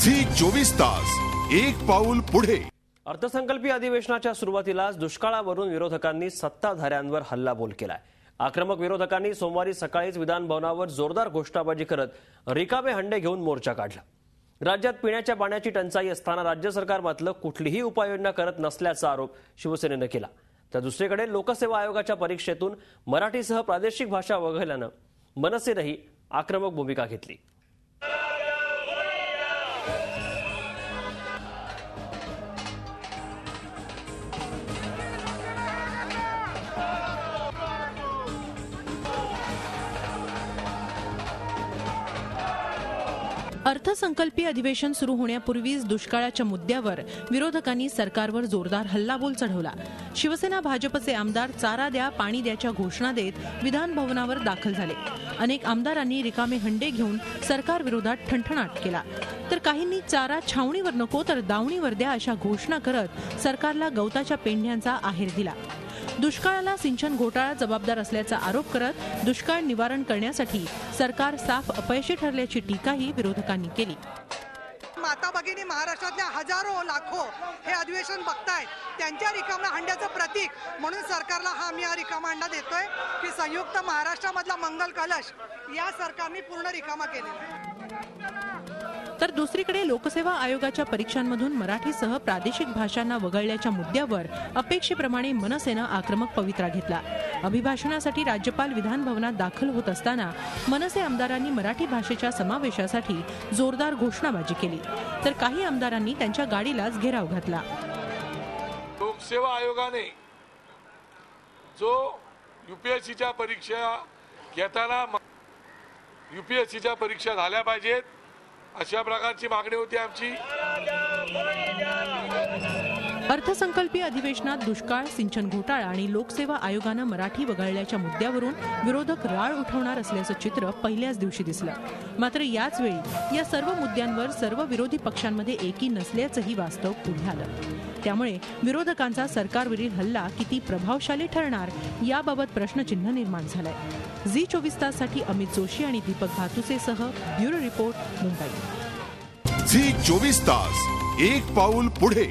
Zee 24 तास एक पाऊल पुढे। अर्थसंकल्पीय अधिवेशनाच्या सुरुवातीलाच दुष्काळावरून विरोधकांनी सत्ताधाऱ्यांवर हल्लाबोल केलाय। आक्रमक विरोधकांनी सोमवारी सकाळीच विधान भवनावर जोरदार घोषणाबाजी करत रिकामे हंडे घेऊन मोर्चा काढला। राज्यात पिण्याच्या पाण्याची टंचाई असताना राज्य सरकार मात्र कुठलीही उपाययोजना करत नसल्याचा आरोप शिवसेनेने केला। तर दुसरीकडे लोकसेवा आयोगाच्या परीक्षेतून मराठीसह प्रादेशिक भाषा वगळल्यानं मनसेनेही आक्रमक भूमिका घेतली। अर्थसंकल्पीय अधिवेशन सुरू होण्यापूर्वीच दुष्काळाच्या मुद्द्यावर विरोधकांनी सरकारवर जोरदार हल्लाबोल चढवला। शिवसेना भाजपचे आमदार चारा द्या पाणी द्याच्या घोषणा देत विधान भवनावर दाखल झाले। अनेक आमदारांनी रिकामे हंडे घेऊन सरकार विरोधात ठणठणाट केला, तर काहींनी चारा छावणीवर नको तर दावणीवर द्या अशा घोषणा करत सरकारला गवताच्या पेंढ्यांचा आहेर दिला। दुष्काळाला सिंचन घोटाळा जबाबदार असल्याचा आरोप करत दुष्काळ निवारण करण्यासाठी सरकार साफ अपयशी ठरल्याची टीकाही विरोधकांनी केली। माता भगिनी महाराष्ट्रातल्या हजारो लाखो हे अधिवेशन बघतायत, त्यांच्या रिकाम्या हंड्याचं प्रतीक म्हणून सरकारला आम्ही हा रिकामा हंडा देतोय की संयुक्त महाराष्ट्रामधला मंगल कलश या सरकारने पूर्ण रिकामा केलेला। तर दुसरीकडे लोकसेवा आयोगाच्या परीक्षांमधून मराठीसह प्रादेशिक भाषांना वगळल्याच्या मुद्द्यावर अपेक्षेप्रमाणे मनसेनं आक्रमक पवित्रा घेतला। अभिभाषणासाठी राज्यपाल विधान भवनात दाखल होत असताना मनसे आमदारांनी मराठी भाषेच्या समावेशासाठी जोरदार घोषणाबाजी केली, तर काही आमदारांनी त्यांच्या गाडीलाच घेराव घातला। लोकसेवा आयोगाने जो यूपीएससीच्या परीक्षा घेताना यूपीएससीच्या परीक्षा झाल्या पाहिजेत अशा प्रकारची मागणी होती आमची। अर्थसंकल्पीय अधिवेशनात दुष्काळ, सिंचन घोटाळा आणि लोकसेवा आयोगानं मराठी वगळल्याच्या मुद्द्यावरून विरोधक राळ उठवणार असल्याचं चित्र पहिल्याच दिवशी दिसलं। मात्र याच वेळी या सर्व मुद्द्यांवर सर्व विरोधी पक्षांमध्ये एकी नसल्याचंही वास्तव पुढे आलं। त्यामुळे विरोधकांचा सरकारवरील हल्ला किती प्रभावशाली ठरणार याबाबत प्रश्नचिन्ह निर्माण झालंय। झी 24 ताससाठी अमित जोशी आणि दीपक भातुसेसह ब्युरो रिपोर्ट, मुंबई। झी 24 तास एक पाऊल पुढे।